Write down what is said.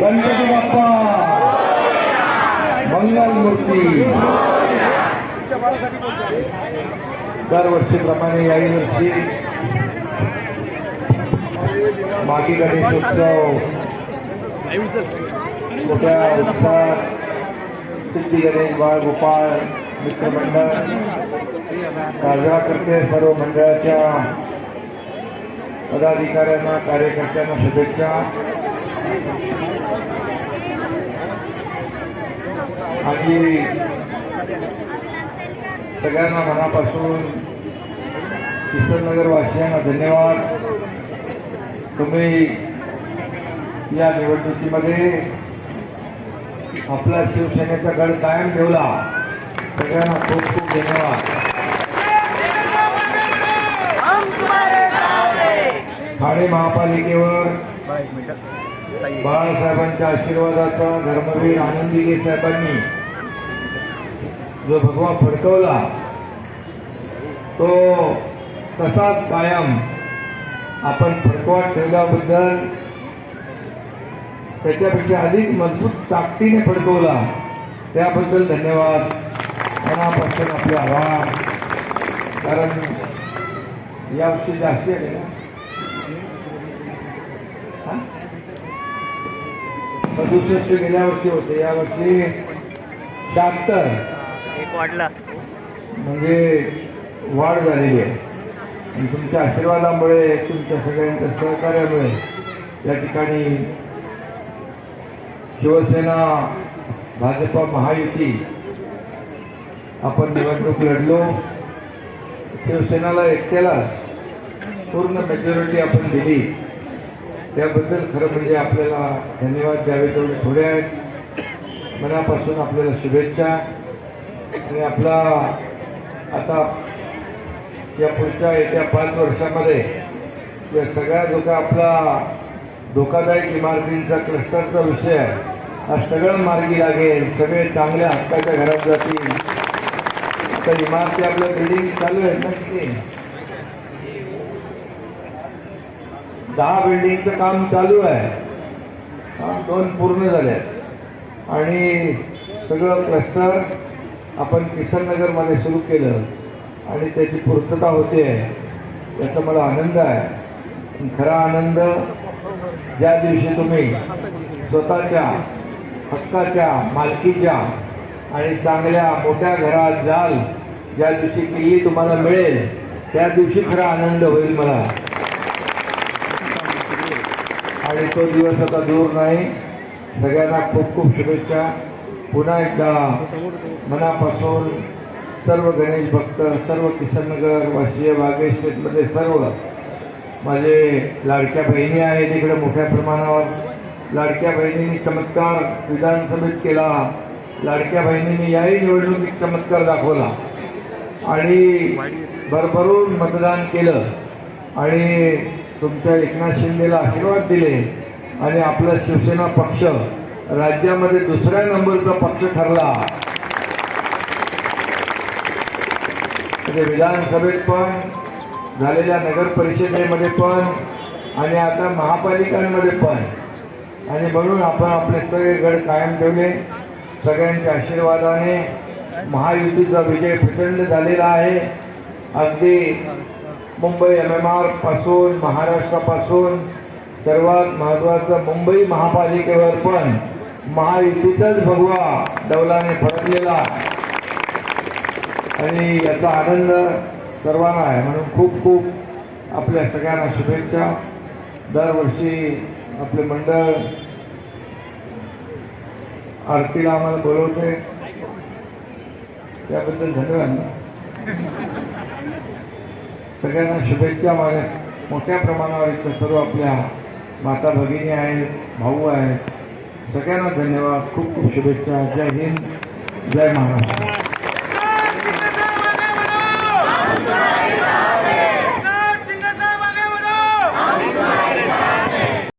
गणपती बाप्पा मंगल मूर्ती. दरवर्षीप्रमाणे याही वर्षी मागी गणेशोत्सव मोठ्या उत्साहात सिद्धी गणेश बाळ गोपाळ मित्रमंडळ साजरा करते. सर्व मंडळाच्या पदाधिकाऱ्यांना कार्यकर्त्यांना शुभेच्छा. आणि सगळ्यांना मनापासून किशननगर वासियांना धन्यवाद. तुम्ही या निवडणुकीमध्ये आपला शिवसेनेचा गड कायम ठेवला. सगळ्यांना खूप खूप धन्यवाद. ठाणे महापालिकेवर बाळासाहेबांच्या आशीर्वादाचा धर्मवीर आनंदीगे साहेबांनी जो भगवा फडकवला तो तसाच कायम आपण फडकवत ठेवल्याबद्दल त्याच्यापेक्षा अधिक मजबूत ताकदीने फडकवला त्याबद्दल धन्यवाद. मनापासून आपले आभार. कारण यावर्षी जास्ती आहे ना 67 गेल्या वर्षी होते. यावर्षी 76 वाढला म्हणजे वाढ झालेली आहे. आणि तुमच्या आशीर्वादामुळे तुमच्या सगळ्यांच्या सहकार्यामुळे या ठिकाणी शिवसेना भाजप महायुती आपण निवडणूक लढलो. शिवसेनेला एकट्याला पूर्ण मेजॉरिटी आपण दिली. त्याबद्दल खरं म्हणजे आपल्याला धन्यवाद द्यावे तेवढे थोडे आहेत. मनापासून आपल्याला शुभेच्छा. आणि आपला आता या पुढच्या येत्या 5 वर्षामध्ये या सगळ्या जो का आपला धोकादायक इमारतींचा क्लस्टरचा विषय आहे हा सगळं मार्गी लागेल. सगळे चांगल्या हक्काच्या घरात जातील. तर इमारती आपल्या बिल्डिंग चालू आहेत ना किती 10 बिल्डिंगचं काम चालू आहे. 2 पूर्ण झाले आहेत. आणि सगळं क्लस्टर आपण किशननगरमध्ये सुरू केलं आणि त्याची पूर्तता होते याचा मला आनंद आहे. खरा आनंद ज्या दिवशी तुम्ही स्वतःच्या हक्काच्या मालकीच्या आणि चांगल्या मोठ्या घरात जाल, ज्या दिवशी किल्ली तुम्हाला मिळेल त्या दिवशी खरा आनंद होईल मला. आणि तो दिवस आता दूर नाही. सगळ्यांना खूप खूप शुभेच्छा. पुन्हा एकदा मनापासून सर्व गणेश भक्त, सर्व किशननगर वाशीय बागेश शेतमध्ये सर्व माझे लाडक्या बहिणी आहेत इकडे मोठ्या प्रमाणावर. लाडक्या बहिणींनी चमत्कार विधानसभेत केला. लाडक्या बहिणींनी याही निवडणुकीत चमत्कार दाखवला आणि भरभरून मतदान केलं आणि तुमच्या एकनाथ शिंदेला आशीर्वाद दिले. आणि आपला शिवसेना पक्ष राज्यामध्ये 2ऱ्या नंबरचा पक्ष ठरला. म्हणजे विधानसभेत पण झालेल्या नगर परिषदेमध्ये पण आणि आता महापालिकांमध्ये पण. आणि म्हणून आपण आपले सगळे गड कायम ठेवले. सगळ्यांच्या आशीर्वादाने महायुतीचा विजय प्रचंड झालेला आहे. अगदी मुंबई MMR पासून महाराष्ट्रापासून सर्वात महत्त्वाचं मुंबई महापालिकेवर पण महायुतीचाच भगवा डौलाने फडकलेला आणि याचा आनंद सर्वांना आहे. म्हणून खूप खूप आपल्या सगळ्यांना शुभेच्छा. दरवर्षी आपले मंडळ आरतीला आम्हाला बोलवते त्याबद्दल धन्यवाद. सगळ्यांना शुभेच्छा. माझ्या मोठ्या प्रमाणावर इथं सर्व आपल्या माता भगिनी आहेत, भाऊ आहेत. सगळ्यांना धन्यवाद. खूप खूप शुभेच्छा. जय हिंद, जय महाराष्ट्र.